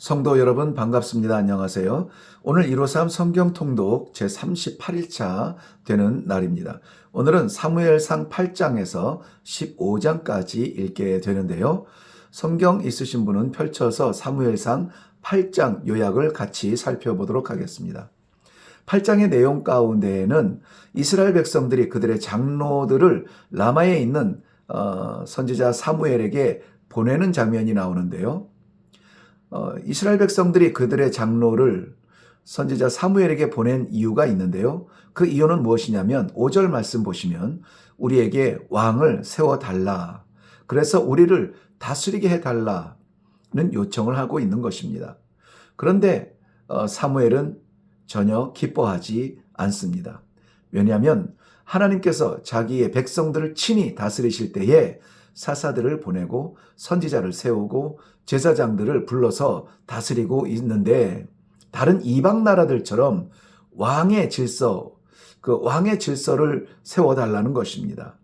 성도 여러분 반갑습니다. 안녕하세요. 오늘 153 성경 통독 제38일차 되는 날입니다. 오늘은 사무엘상 8장에서 15장까지 읽게 되는데요. 성경 있으신 분은 펼쳐서 사무엘상 8장 요약을 같이 살펴보도록 하겠습니다. 8장의 내용 가운데에는 이스라엘 백성들이 그들의 장로들을 라마에 있는 선지자 사무엘에게 보내는 장면이 나오는데요. 이스라엘 백성들이 그들의 장로를 선지자 사무엘에게 보낸 이유가 있는데요. 그 이유는 무엇이냐면 5절 말씀 보시면 우리에게 왕을 세워달라. 그래서 우리를 다스리게 해달라는 요청을 하고 있는 것입니다. 그런데 사무엘은 전혀 기뻐하지 않습니다. 왜냐하면 하나님께서 자기의 백성들을 친히 다스리실 때에 사사들을 보내고 선지자를 세우고 제사장들을 불러서 다스리고 있는데 다른 이방 나라들처럼 왕의 질서, 그 왕의 질서를 세워달라는 것입니다.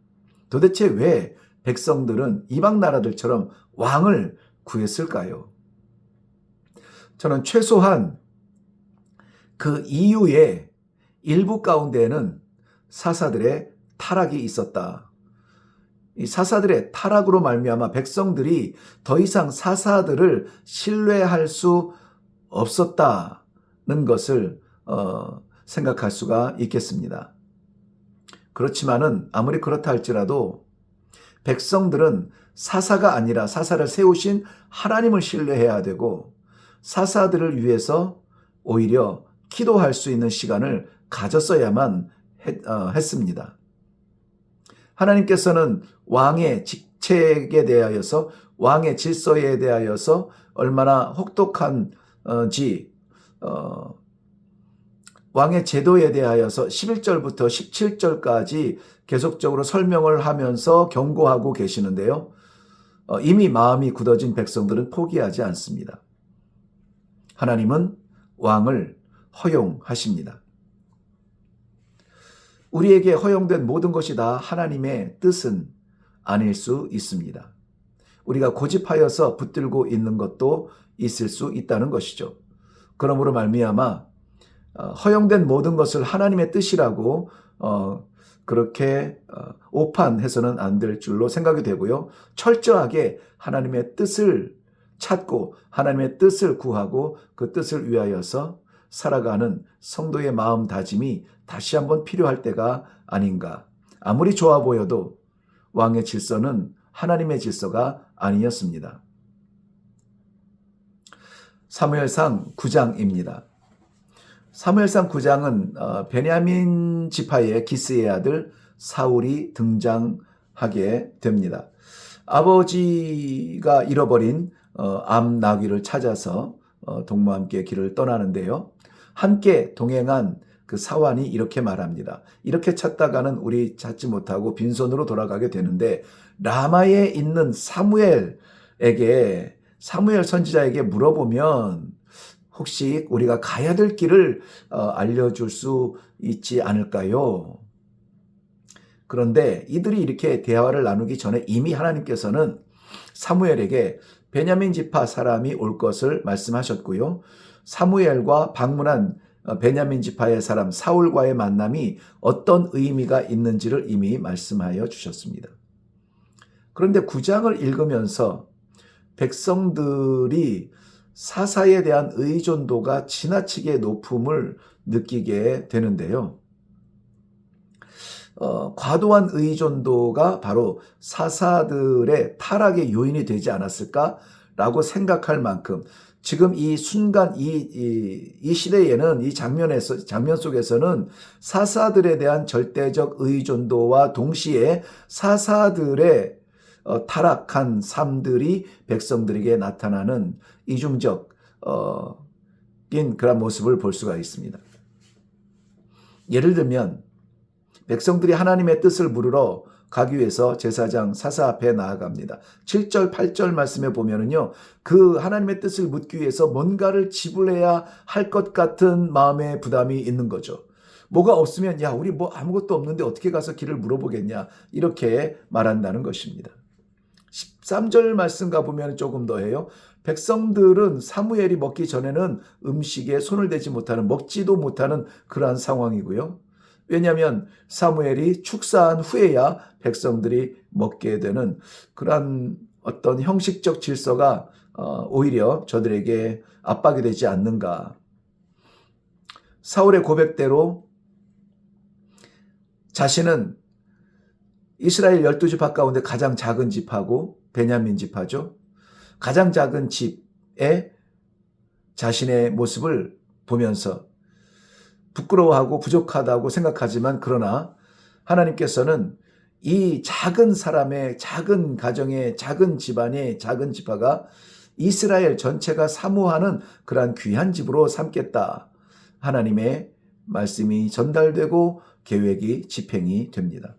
도대체 왜 백성들은 이방 나라들처럼 왕을 구했을까요? 저는 최소한 그 이유의 일부 가운데에는 사사들의 타락이 있었다. 이 사사들의 타락으로 말미암아 백성들이 더 이상 사사들을 신뢰할 수 없었다는 것을 생각할 수가 있겠습니다. 그렇지만은 아무리 그렇다 할지라도 백성들은 사사가 아니라 사사를 세우신 하나님을 신뢰해야 되고 사사들을 위해서 오히려 기도할 수 있는 시간을 가졌어야만 했습니다. 하나님께서는 왕의 직책에 대하여서 왕의 질서에 대하여서 얼마나 혹독한지 왕의 제도에 대하여서 11절부터 17절까지 계속적으로 설명을 하면서 경고하고 계시는데요. 이미 마음이 굳어진 백성들은 포기하지 않습니다. 하나님은 왕을 허용하십니다. 우리에게 허용된 모든 것이 다 하나님의 뜻은 아닐 수 있습니다. 우리가 고집하여서 붙들고 있는 것도 있을 수 있다는 것이죠. 그러므로 말미암아 허용된 모든 것을 하나님의 뜻이라고 그렇게 오판해서는 안 될 줄로 생각이 되고요. 철저하게 하나님의 뜻을 찾고 하나님의 뜻을 구하고 그 뜻을 위하여서 살아가는 성도의 마음다짐이 다시 한번 필요할 때가 아닌가. 아무리 좋아 보여도 왕의 질서는 하나님의 질서가 아니었습니다. 사무엘상 9장입니다. 사무엘상 9장은 베냐민 지파의 기스의 아들 사울이 등장하게 됩니다. 아버지가 잃어버린 암 나귀를 찾아서 동무와 함께 길을 떠나는데요. 함께 동행한 그 사환이 이렇게 말합니다. 이렇게 찾다가는 우리 찾지 못하고 빈손으로 돌아가게 되는데 라마에 있는 사무엘 선지자에게 물어보면 혹시 우리가 가야 될 길을 알려줄 수 있지 않을까요? 그런데 이들이 이렇게 대화를 나누기 전에 이미 하나님께서는 사무엘에게 베냐민 지파 사람이 올 것을 말씀하셨고요. 사무엘과 방문한 베냐민 지파의 사람 사울과의 만남이 어떤 의미가 있는지를 이미 말씀하여 주셨습니다. 그런데 9장을 읽으면서 백성들이 사사에 대한 의존도가 지나치게 높음을 느끼게 되는데요. 과도한 의존도가 바로 사사들의 타락의 요인이 되지 않았을까라고 생각할 만큼 지금 이 순간 이 시대에는 이 장면 속에서는 사사들에 대한 절대적 의존도와 동시에 사사들의 타락한 삶들이 백성들에게 나타나는 이중적인 그런 모습을 볼 수가 있습니다. 예를 들면 백성들이 하나님의 뜻을 물으러 가기 위해서 제사장 사사 앞에 나아갑니다. 7절 8절 말씀에 보면은요. 그 하나님의 뜻을 묻기 위해서 뭔가를 지불해야 할 것 같은 마음의 부담이 있는 거죠. 뭐가 없으면 야 우리 뭐 아무것도 없는데 어떻게 가서 길을 물어보겠냐 이렇게 말한다는 것입니다. 13절 말씀 가보면 조금 더 해요. 백성들은 사무엘이 먹기 전에는 음식에 손을 대지 못하는, 먹지도 못하는 그러한 상황이고요. 왜냐하면 사무엘이 축사한 후에야 백성들이 먹게 되는 그러한 어떤 형식적 질서가 오히려 저들에게 압박이 되지 않는가. 사울의 고백대로 자신은 이스라엘 12지파 가운데 가장 작은 지파고 베냐민 지파죠. 가장 작은 집에 자신의 모습을 보면서 부끄러워하고 부족하다고 생각하지만, 그러나 하나님께서는 이 작은 사람의, 작은 가정의, 작은 집안의, 작은 지파가 이스라엘 전체가 사모하는 그러한 귀한 집으로 삼겠다. 하나님의 말씀이 전달되고 계획이 집행이 됩니다.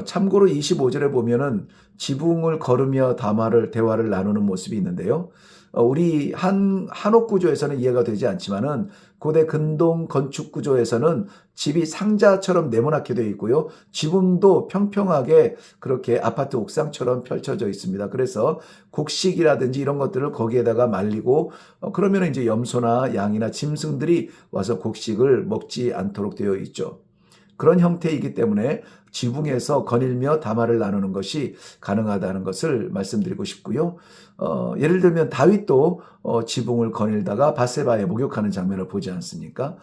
참고로 25절에 보면은 지붕을 걸으며 대화를 나누는 모습이 있는데요. 우리 한옥 구조에서는 이해가 되지 않지만은 고대 근동 건축 구조에서는 집이 상자처럼 네모나게 되어 있고요. 지붕도 평평하게 그렇게 아파트 옥상처럼 펼쳐져 있습니다. 그래서 곡식이라든지 이런 것들을 거기에다가 말리고 그러면 이제 염소나 양이나 짐승들이 와서 곡식을 먹지 않도록 되어 있죠. 그런 형태이기 때문에 지붕에서 거닐며 담화를 나누는 것이 가능하다는 것을 말씀드리고 싶고요. 예를 들면 다윗도 지붕을 거닐다가 밧세바에 목욕하는 장면을 보지 않습니까?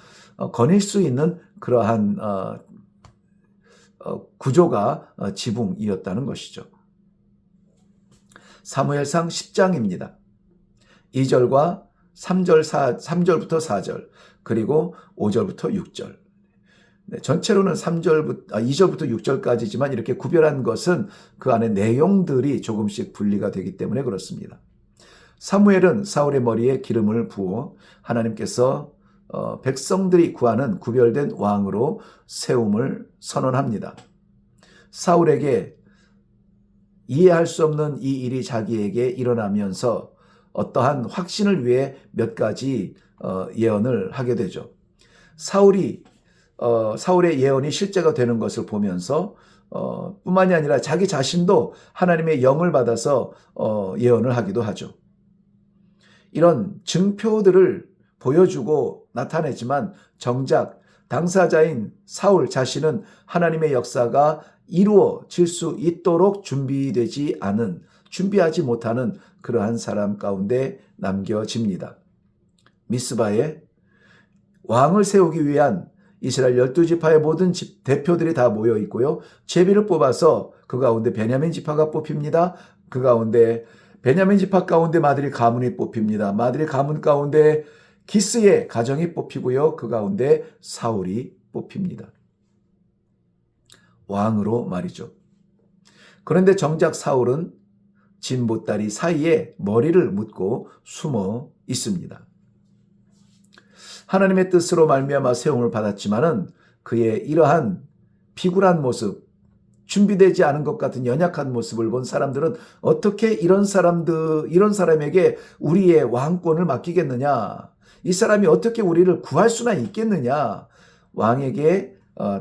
거닐 수 있는 그러한 구조가 지붕이었다는 것이죠. 사무엘상 10장입니다. 2절과 3절부터 4절, 그리고 5절부터 6절. 전체로는 2절부터 6절까지지만 이렇게 구별한 것은 그 안에 내용들이 조금씩 분리가 되기 때문에 그렇습니다. 사무엘은 사울의 머리에 기름을 부어 하나님께서 백성들이 구하는 구별된 왕으로 세움을 선언합니다. 사울에게 이해할 수 없는 이 일이 자기에게 일어나면서 어떠한 확신을 위해 몇 가지 예언을 하게 되죠. 사울의 예언이 실제가 되는 것을 보면서 뿐만이 아니라 자기 자신도 하나님의 영을 받아서 예언을 하기도 하죠. 이런 증표들을 보여주고 나타내지만 정작 당사자인 사울 자신은 하나님의 역사가 이루어질 수 있도록 준비하지 못하는 그러한 사람 가운데 남겨집니다. 미스바에 왕을 세우기 위한 이스라엘 12지파의 모든 대표들이 다 모여 있고요. 제비를 뽑아서 그 가운데 베냐민 지파가 뽑힙니다. 그 가운데 베냐민 지파 가운데 마드리 가문이 뽑힙니다. 마드리 가문 가운데 기스의 가정이 뽑히고요. 그 가운데 사울이 뽑힙니다. 왕으로 말이죠. 그런데 정작 사울은 진보다리 사이에 머리를 묻고 숨어 있습니다. 하나님의 뜻으로 말미암아 세움을 받았지만은 그의 이러한 비굴한 모습, 준비되지 않은 것 같은 연약한 모습을 본 사람들은 어떻게 이런 사람에게 우리의 왕권을 맡기겠느냐? 이 사람이 어떻게 우리를 구할 수나 있겠느냐? 왕에게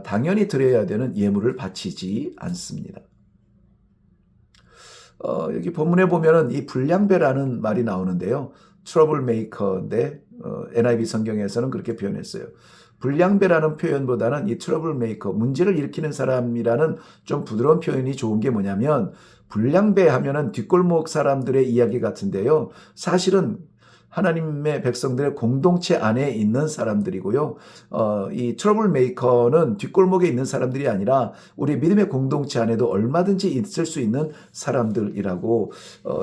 당연히 드려야 되는 예물을 바치지 않습니다. 여기 본문에 보면은 이 불량배라는 말이 나오는데요. 트러블 메이커인데 NIV 성경에서는 그렇게 표현했어요. 불량배라는 표현보다는 이 트러블 메이커, 문제를 일으키는 사람이라는 좀 부드러운 표현이 좋은 게 뭐냐면, 불량배 하면은 뒷골목 사람들의 이야기 같은데요. 사실은 하나님의 백성들의 공동체 안에 있는 사람들이고요. 이 트러블 메이커는 뒷골목에 있는 사람들이 아니라 우리 믿음의 공동체 안에도 얼마든지 있을 수 있는 사람들이라고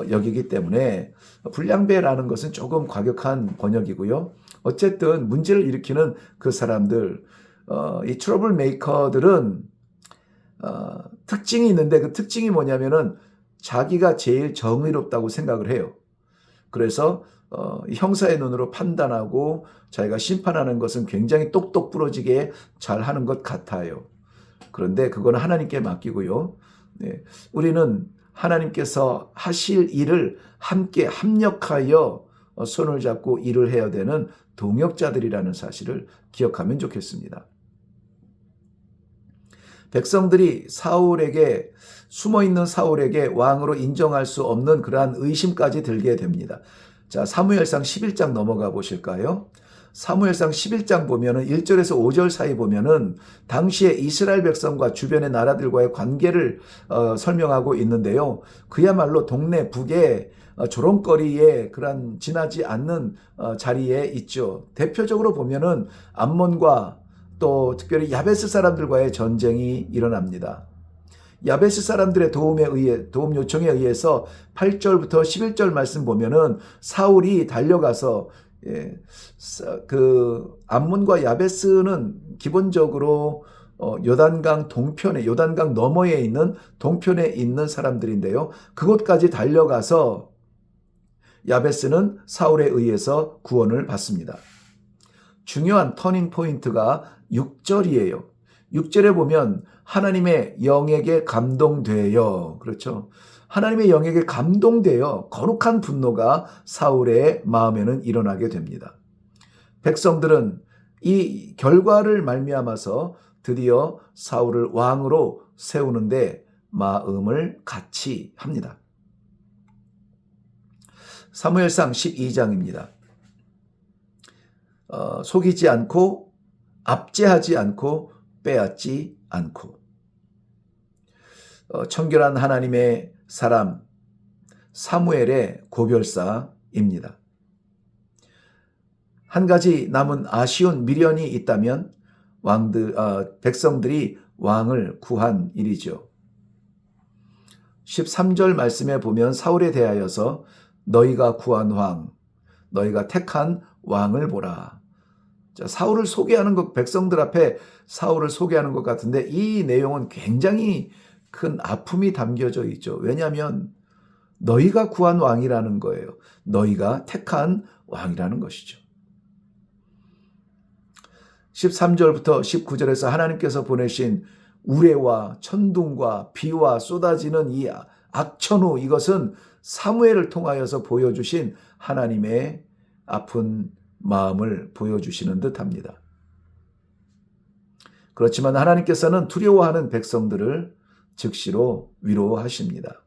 여기기 때문에 불량배라는 것은 조금 과격한 번역이고요. 어쨌든 문제를 일으키는 그 사람들, 이 트러블 메이커들은 특징이 있는데 그 특징이 뭐냐면은 자기가 제일 정의롭다고 생각을 해요. 그래서 형사의 눈으로 판단하고 자기가 심판하는 것은 굉장히 똑똑 부러지게 잘하는 것 같아요. 그런데 그건 하나님께 맡기고요. 네, 우리는 하나님께서 하실 일을 함께 합력하여 손을 잡고 일을 해야 되는 동역자들이라는 사실을 기억하면 좋겠습니다. 백성들이 사울에게 숨어있는 사울에게 왕으로 인정할 수 없는 그러한 의심까지 들게 됩니다. 자, 사무엘상 11장 넘어가 보실까요? 사무엘상 11장 보면은 1절에서 5절 사이 보면은 당시에 이스라엘 백성과 주변의 나라들과의 관계를 설명하고 있는데요. 그야말로 동네 북의 조롱거리에 그런 지나지 않는 자리에 있죠. 대표적으로 보면은 암몬과 또 특별히 야베스 사람들과의 전쟁이 일어납니다. 야베스 사람들의 도움 요청에 의해서 8절부터 11절 말씀 보면은 사울이 달려가서 그 암몬과 야베스는 기본적으로 요단강 동편에, 요단강 너머에 있는 동편에 있는 사람들인데요. 그곳까지 달려가서 야베스는 사울에 의해서 구원을 받습니다. 중요한 터닝 포인트가 6절이에요. 6절에 보면 하나님의 영에게 감동되어, 그렇죠? 하나님의 영에게 감동되어 거룩한 분노가 사울의 마음에는 일어나게 됩니다. 백성들은 이 결과를 말미암아서 드디어 사울을 왕으로 세우는데 마음을 같이 합니다. 사무엘상 12장입니다. 속이지 않고 압제하지 않고 빼앗지 않고 청결한 하나님의 사람 사무엘의 고별사입니다. 한 가지 남은 아쉬운 미련이 있다면 백성들이 왕을 구한 일이죠. 13절 말씀에 보면 사울에 대하여서 너희가 구한 왕, 너희가 택한 왕을 보라. 자, 사울을 소개하는 것, 백성들 앞에 사울을 소개하는 것 같은데 이 내용은 굉장히 큰 아픔이 담겨져 있죠. 왜냐하면 너희가 구한 왕이라는 거예요. 너희가 택한 왕이라는 것이죠. 13절부터 19절에서 하나님께서 보내신 우레와 천둥과 비와 쏟아지는 이 악천후, 이것은 사무엘을 통하여서 보여주신 하나님의 아픈 마음을 보여주시는 듯합니다. 그렇지만 하나님께서는 두려워하는 백성들을 즉시로 위로하십니다.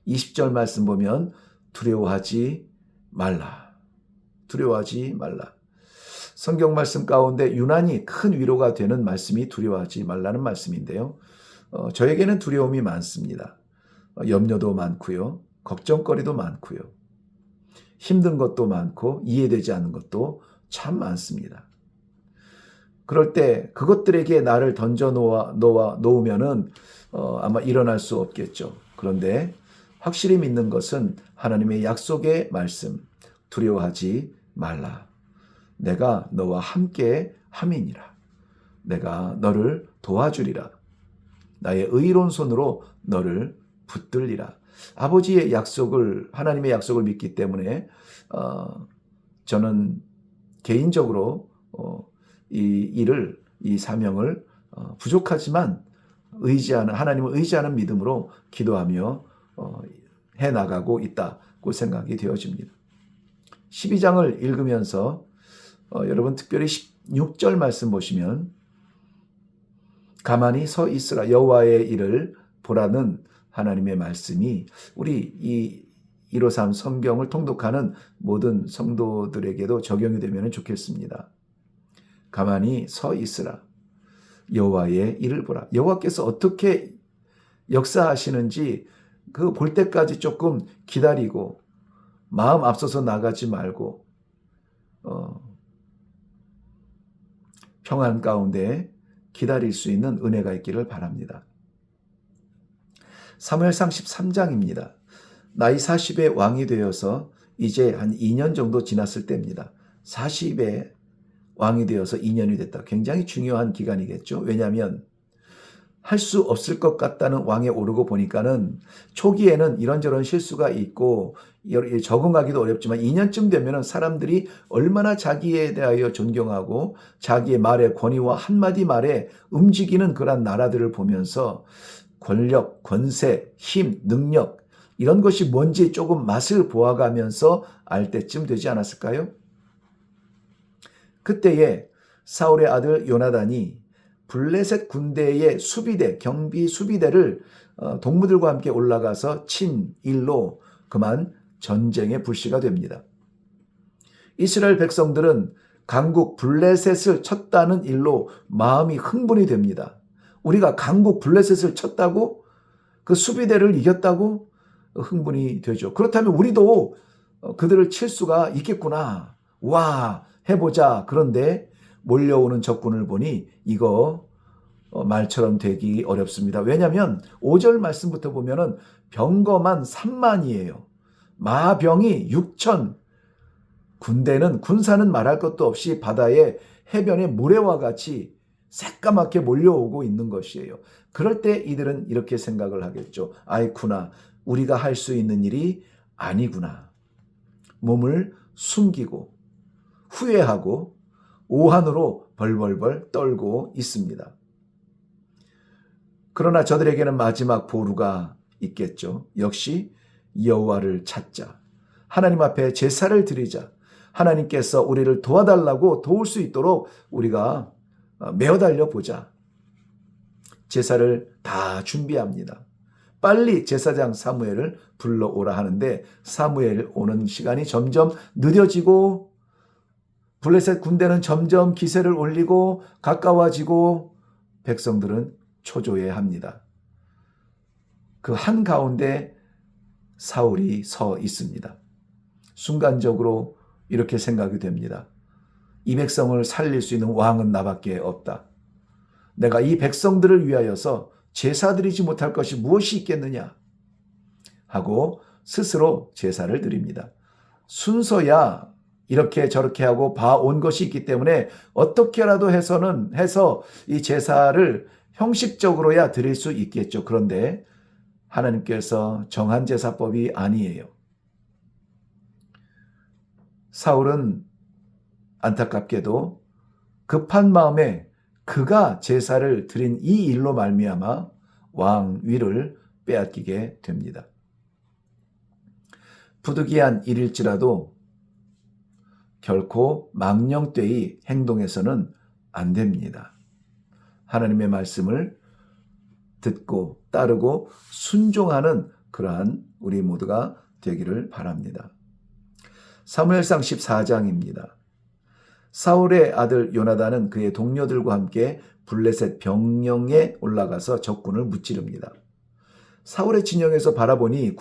20절 말씀 보면 두려워하지 말라. 두려워하지 말라. 성경 말씀 가운데 유난히 큰 위로가 되는 말씀이 두려워하지 말라는 말씀인데요. 저에게는 두려움이 많습니다. 염려도 많고요. 걱정거리도 많고요. 힘든 것도 많고 이해되지 않는 것도 참 많습니다. 그럴 때 그것들에게 나를 던져 놓으면은 아마 일어날 수 없겠죠. 그런데 확실히 믿는 것은 하나님의 약속의 말씀, 두려워하지 말라. 내가 너와 함께 함이니라. 내가 너를 도와주리라. 나의 의로운 손으로 너를 붙들리라. 아버지의 약속을, 하나님의 약속을 믿기 때문에 저는 개인적으로 이 사명을 부족하지만 하나님을 의지하는 믿음으로 기도하며 해나가고 있다고 생각이 되어집니다. 12장을 읽으면서 여러분 특별히 16절 말씀 보시면 가만히 서 있으라 여호와의 일을 보라는 하나님의 말씀이 우리 이 153 성경을 통독하는 모든 성도들에게도 적용이 되면 좋겠습니다. 가만히 서 있으라. 여호와의 일을 보라. 여호와께서 어떻게 역사하시는지 그 볼 때까지 조금 기다리고 마음 앞서서 나가지 말고 평안 가운데 기다릴 수 있는 은혜가 있기를 바랍니다. 사무엘상 13장입니다. 나이 40에 왕이 되어서 이제 한 2년 정도 지났을 때입니다. 40에 왕이 되어서 2년이 됐다. 굉장히 중요한 기간이겠죠. 왜냐하면 할 수 없을 것 같다는 왕에 오르고 보니까는 초기에는 이런저런 실수가 있고 적응하기도 어렵지만 2년쯤 되면은 사람들이 얼마나 자기에 대하여 존경하고 자기의 말의 권위와 한마디 말에 움직이는 그런 나라들을 보면서 권력, 권세, 힘, 능력 이런 것이 뭔지 조금 맛을 보아가면서 알 때쯤 되지 않았을까요? 그때에 사울의 아들 요나단이 블레셋 군대의 수비대, 경비 수비대를 동무들과 함께 올라가서 친 일로 그만 전쟁의 불씨가 됩니다. 이스라엘 백성들은 강국 블레셋을 쳤다는 일로 마음이 흥분이 됩니다. 우리가 강국 블레셋을 쳤다고? 그 수비대를 이겼다고? 흥분이 되죠. 그렇다면 우리도 그들을 칠 수가 있겠구나. 와, 해보자. 그런데 몰려오는 적군을 보니 이거 말처럼 되기 어렵습니다. 왜냐하면 5절 말씀부터 보면은 병거만 3만이에요. 마병이 6천, 군사는 말할 것도 없이 바다에 해변에 모래와 같이 새까맣게 몰려오고 있는 것이에요. 그럴 때 이들은 이렇게 생각을 하겠죠. 아이쿠나, 우리가 할 수 있는 일이 아니구나. 몸을 숨기고 후회하고 오한으로 벌벌벌 떨고 있습니다. 그러나 저들에게는 마지막 보루가 있겠죠. 역시 여호와를 찾자. 하나님 앞에 제사를 드리자. 하나님께서 우리를 도와달라고 도울 수 있도록 우리가 메어달려 보자. 제사를 다 준비합니다. 빨리 제사장 사무엘을 불러오라 하는데 사무엘 오는 시간이 점점 늦어지고 블레셋 군대는 점점 기세를 올리고 가까워지고 백성들은 초조해합니다. 그 한가운데 사울이 서 있습니다. 순간적으로 이렇게 생각이 됩니다. 이 백성을 살릴 수 있는 왕은 나밖에 없다. 내가 이 백성들을 위하여서 제사 드리지 못할 것이 무엇이 있겠느냐 하고 스스로 제사를 드립니다. 순서야 이렇게 저렇게 하고 봐온 것이 있기 때문에 어떻게라도 해서 이 제사를 형식적으로야 드릴 수 있겠죠. 그런데 하나님께서 정한 제사법이 아니에요. 사울은 안타깝게도 급한 마음에 그가 제사를 드린 이 일로 말미암아 왕위를 빼앗기게 됩니다. 부득이한 일일지라도 결코 망령되이 행동해서는 안 됩니다. 하나님의 말씀을 듣고 따르고 순종하는 그러한 우리 모두가 되기를 바랍니다. 사무엘상 14장입니다. 사울의 아들 요나단은 그의 동료들과 함께 블레셋 병영에 올라가서 적군을 무찌릅니다. 사울의 진영에서 바라보니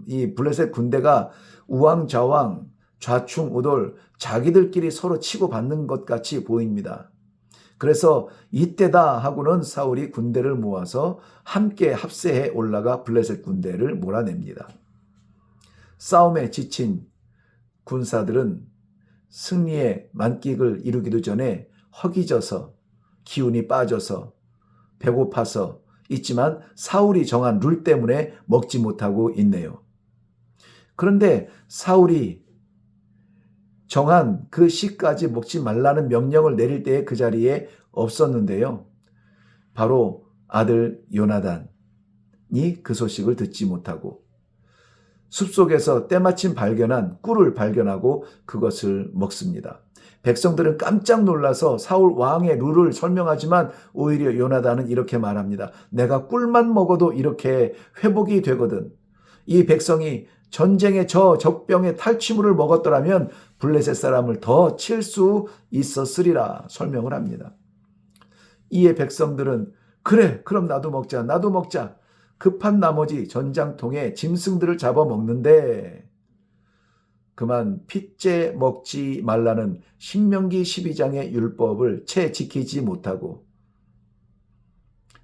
이 블레셋 군대가 우왕좌왕 좌충우돌 자기들끼리 서로 치고받는 것 같이 보입니다. 그래서 이때다 하고는 사울이 군대를 모아서 함께 합세해 올라가 블레셋 군대를 몰아냅니다. 싸움에 지친 군사들은 승리의 만끽을 이루기도 전에 허기져서 기운이 빠져서 배고파서 있지만 사울이 정한 룰 때문에 먹지 못하고 있네요. 그런데 사울이 정한 그 시까지 먹지 말라는 명령을 내릴 때에 그 자리에 없었는데요. 바로 아들 요나단이 그 소식을 듣지 못하고 숲속에서 때마침 발견한 꿀을 발견하고 그것을 먹습니다. 백성들은 깜짝 놀라서 사울 왕의 룰을 설명하지만 오히려 요나단은 이렇게 말합니다. 내가 꿀만 먹어도 이렇게 회복이 되거든. 이 백성이 전쟁의 저 적병의 탈취물을 먹었더라면 블레셋 사람을 더 칠 수 있었으리라 설명을 합니다. 이에 백성들은 그래, 그럼 나도 먹자. 급한 나머지 전장통에 짐승들을 잡아먹는데 그만 핏째 먹지 말라는 신명기 12장의 율법을 채 지키지 못하고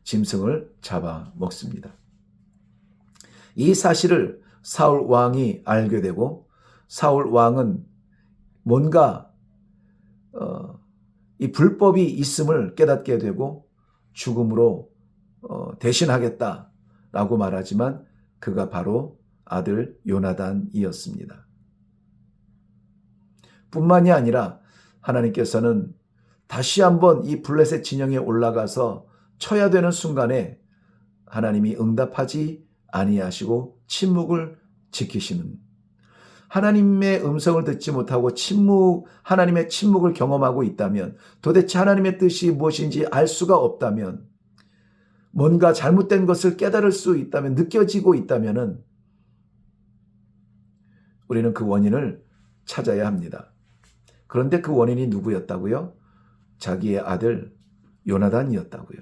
짐승을 잡아먹습니다. 이 사실을 사울 왕이 알게 되고 사울 왕은 뭔가 이 불법이 있음을 깨닫게 되고 죽음으로 대신하겠다라고 말하지만 그가 바로 아들 요나단이었습니다. 뿐만이 아니라 하나님께서는 다시 한번 이 블레셋 진영에 올라가서 쳐야 되는 순간에 하나님이 응답하지 아니하시고 침묵을 지키시는 하나님의 음성을 듣지 못하고 하나님의 침묵을 경험하고 있다면, 도대체 하나님의 뜻이 무엇인지 알 수가 없다면, 뭔가 잘못된 것을 깨달을 수 있다면, 느껴지고 있다면은 우리는 그 원인을 찾아야 합니다. 그런데 그 원인이 누구였다고요? 자기의 아들 요나단이었다고요.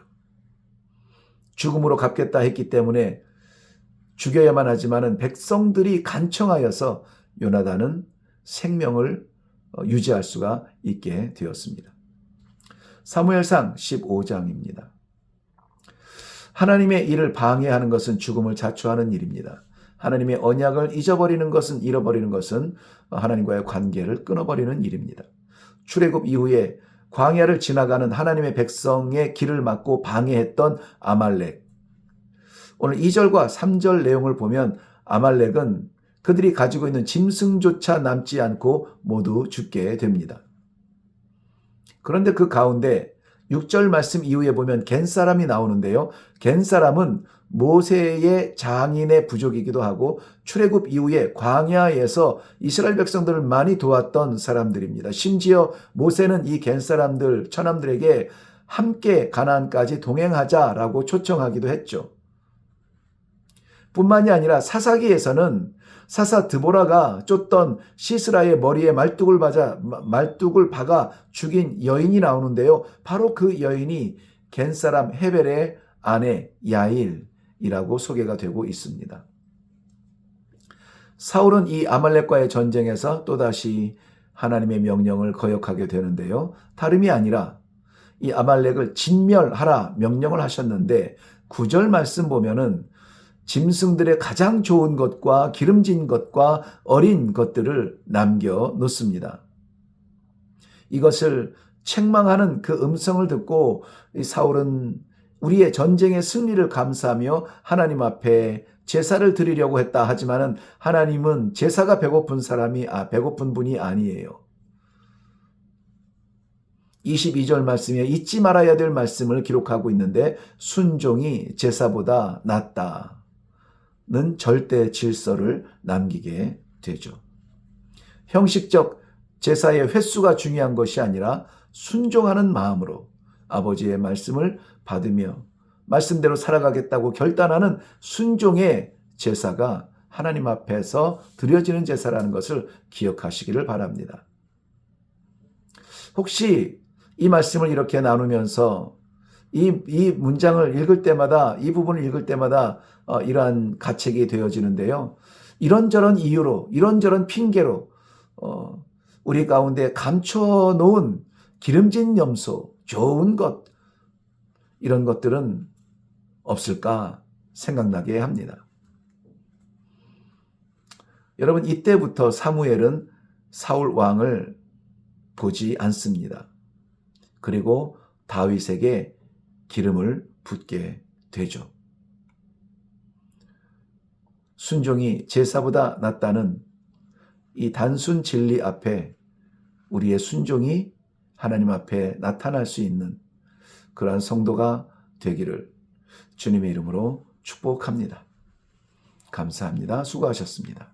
죽음으로 갚겠다 했기 때문에 죽여야만 하지만은 백성들이 간청하여서 요나단은 생명을 유지할 수가 있게 되었습니다. 사무엘상 15장입니다. 하나님의 일을 방해하는 것은 죽음을 자초하는 일입니다. 하나님의 언약을 잊어버리는 것은, 잃어버리는 것은 하나님과의 관계를 끊어버리는 일입니다. 출애굽 이후에 광야를 지나가는 하나님의 백성의 길을 막고 방해했던 아말렉. 오늘 2절과 3절 내용을 보면 아말렉은 그들이 가지고 있는 짐승조차 남지 않고 모두 죽게 됩니다. 그런데 그 가운데 6절 말씀 이후에 보면 겐사람이 나오는데요. 겐사람은 모세의 장인의 부족이기도 하고 출애굽 이후에 광야에서 이스라엘 백성들을 많이 도왔던 사람들입니다. 심지어 모세는 이 겐사람들, 처남들에게 함께 가나안까지 동행하자라고 초청하기도 했죠. 뿐만이 아니라 사사기에서는 사사 드보라가 쫓던 시스라의 머리에 말뚝을 박아 죽인 여인이 나오는데요. 바로 그 여인이 겐사람 헤벨의 아내 야일이라고 소개가 되고 있습니다. 사울은 이 아말렉과의 전쟁에서 또다시 하나님의 명령을 거역하게 되는데요. 다름이 아니라 이 아말렉을 진멸하라 명령을 하셨는데 9절 말씀 보면은 짐승들의 가장 좋은 것과 기름진 것과 어린 것들을 남겨 놓습니다. 이것을 책망하는 그 음성을 듣고 사울은 우리의 전쟁의 승리를 감사하며 하나님 앞에 제사를 드리려고 했다 하지만은 하나님은 제사가 배고픈 분이 아니에요. 22절 말씀에 잊지 말아야 될 말씀을 기록하고 있는데 순종이 제사보다 낫다. 는 절대 질서를 남기게 되죠. 형식적 제사의 횟수가 중요한 것이 아니라 순종하는 마음으로 아버지의 말씀을 받으며 말씀대로 살아가겠다고 결단하는 순종의 제사가 하나님 앞에서 드려지는 제사라는 것을 기억하시기를 바랍니다. 혹시 이 말씀을 이렇게 나누면서 이 문장을 읽을 때마다, 이 부분을 읽을 때마다 이러한 가책이 되어지는데요. 이런저런 이유로, 이런저런 핑계로 우리 가운데 감춰놓은 기름진 염소, 좋은 것, 이런 것들은 없을까 생각나게 합니다. 여러분, 이때부터 사무엘은 사울 왕을 보지 않습니다. 그리고 다윗에게 기름을 붓게 되죠. 순종이 제사보다 낫다는 이 단순 진리 앞에 우리의 순종이 하나님 앞에 나타날 수 있는 그러한 성도가 되기를 주님의 이름으로 축복합니다. 감사합니다. 수고하셨습니다.